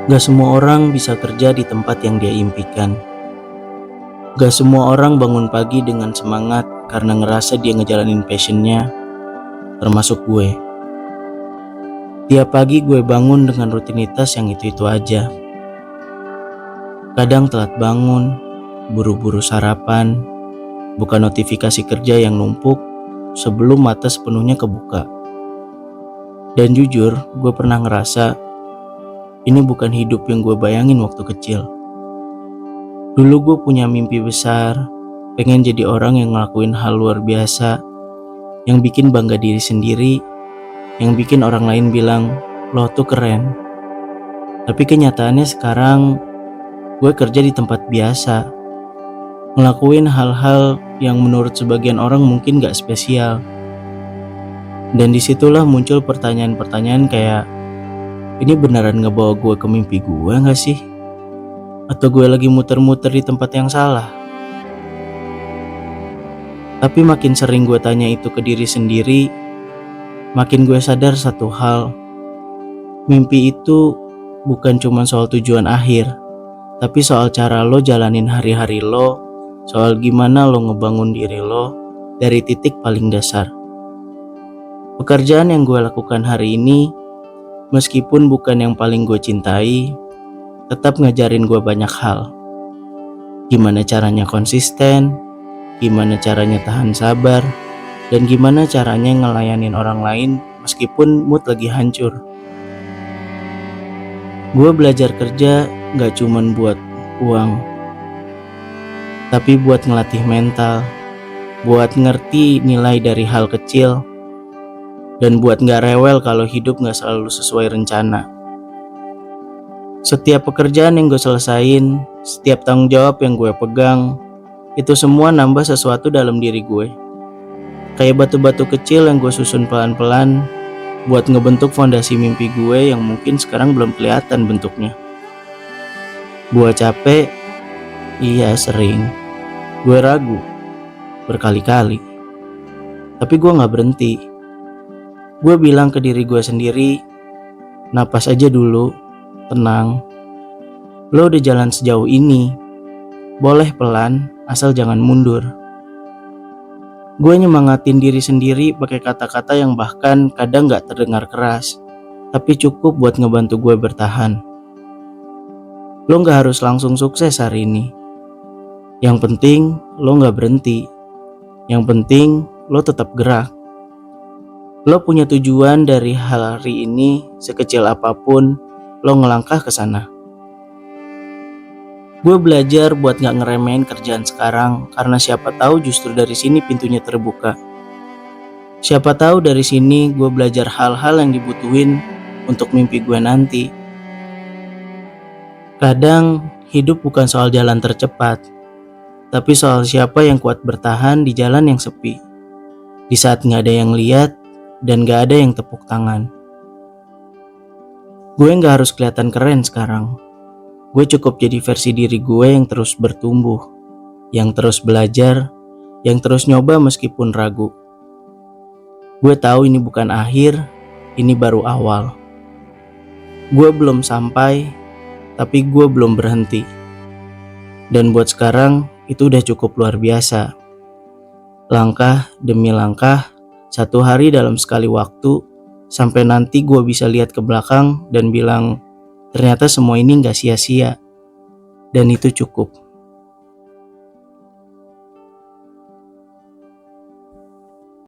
Gak semua orang bisa kerja di tempat yang dia impikan. Gak semua orang bangun pagi dengan semangat karena ngerasa dia ngejalanin passionnya, termasuk gue. Tiap pagi gue bangun dengan rutinitas yang itu-itu aja. Kadang telat bangun, buru-buru sarapan, buka notifikasi kerja yang numpuk sebelum mata sepenuhnya kebuka. Dan jujur, gue pernah ngerasa ini bukan hidup yang gue bayangin waktu kecil. Dulu gue punya mimpi besar, pengen jadi orang yang ngelakuin hal luar biasa, yang bikin bangga diri sendiri, yang bikin orang lain bilang, lo tuh keren. Tapi kenyataannya sekarang, gue kerja di tempat biasa, ngelakuin hal-hal yang menurut sebagian orang mungkin gak spesial. Dan disitulah muncul pertanyaan-pertanyaan kayak, ini beneran ngebawa gue ke mimpi gue gak sih? Atau gue lagi muter-muter di tempat yang salah? Tapi makin sering gue tanya itu ke diri sendiri, makin gue sadar satu hal. Mimpi itu bukan cuma soal tujuan akhir, tapi soal cara lo jalanin hari-hari lo, soal gimana lo ngebangun diri lo dari titik paling dasar. Pekerjaan yang gue lakukan hari ini, meskipun bukan yang paling gue cintai, tetap ngajarin gue banyak hal. Gimana caranya konsisten, gimana caranya tahan sabar, dan gimana caranya ngelayanin orang lain meskipun mood lagi hancur. Gue belajar kerja gak cuman buat uang, tapi buat ngelatih mental, buat ngerti nilai dari hal kecil, dan buat gak rewel kalau hidup gak selalu sesuai rencana. Setiap pekerjaan yang gue selesain, setiap tanggung jawab yang gue pegang, itu semua nambah sesuatu dalam diri gue. Kayak batu-batu kecil yang gue susun pelan-pelan buat ngebentuk fondasi mimpi gue yang mungkin sekarang belum kelihatan bentuknya. Gue capek, iya sering. Gue ragu, berkali-kali. Tapi gue gak berhenti. Gue bilang ke diri gue sendiri, napas aja dulu, tenang. Lo udah jalan sejauh ini, boleh pelan, asal jangan mundur. Gue nyemangatin diri sendiri pakai kata-kata yang bahkan kadang gak terdengar keras, tapi cukup buat ngebantu gue bertahan. Lo gak harus langsung sukses hari ini. Yang penting lo gak berhenti. Yang penting lo tetap gerak. Lo punya tujuan dari hari ini, sekecil apapun, lo ngelangkah ke sana. Gue belajar buat gak ngeremehin kerjaan sekarang, karena siapa tahu justru dari sini pintunya terbuka. Siapa tahu dari sini gue belajar hal-hal yang dibutuhin untuk mimpi gue nanti. Kadang hidup bukan soal jalan tercepat, tapi soal siapa yang kuat bertahan di jalan yang sepi, di saat gak ada yang lihat dan gak ada yang tepuk tangan. Gue gak harus kelihatan keren sekarang. Gue cukup jadi versi diri gue yang terus bertumbuh, yang terus belajar, yang terus nyoba meskipun ragu. Gue tahu ini bukan akhir, ini baru awal. Gue belum sampai, tapi gue belum berhenti. Dan buat sekarang, itu udah cukup luar biasa. Langkah demi langkah, satu hari dalam sekali waktu, sampai nanti gue bisa lihat ke belakang dan bilang, ternyata semua ini gak sia-sia, dan itu cukup.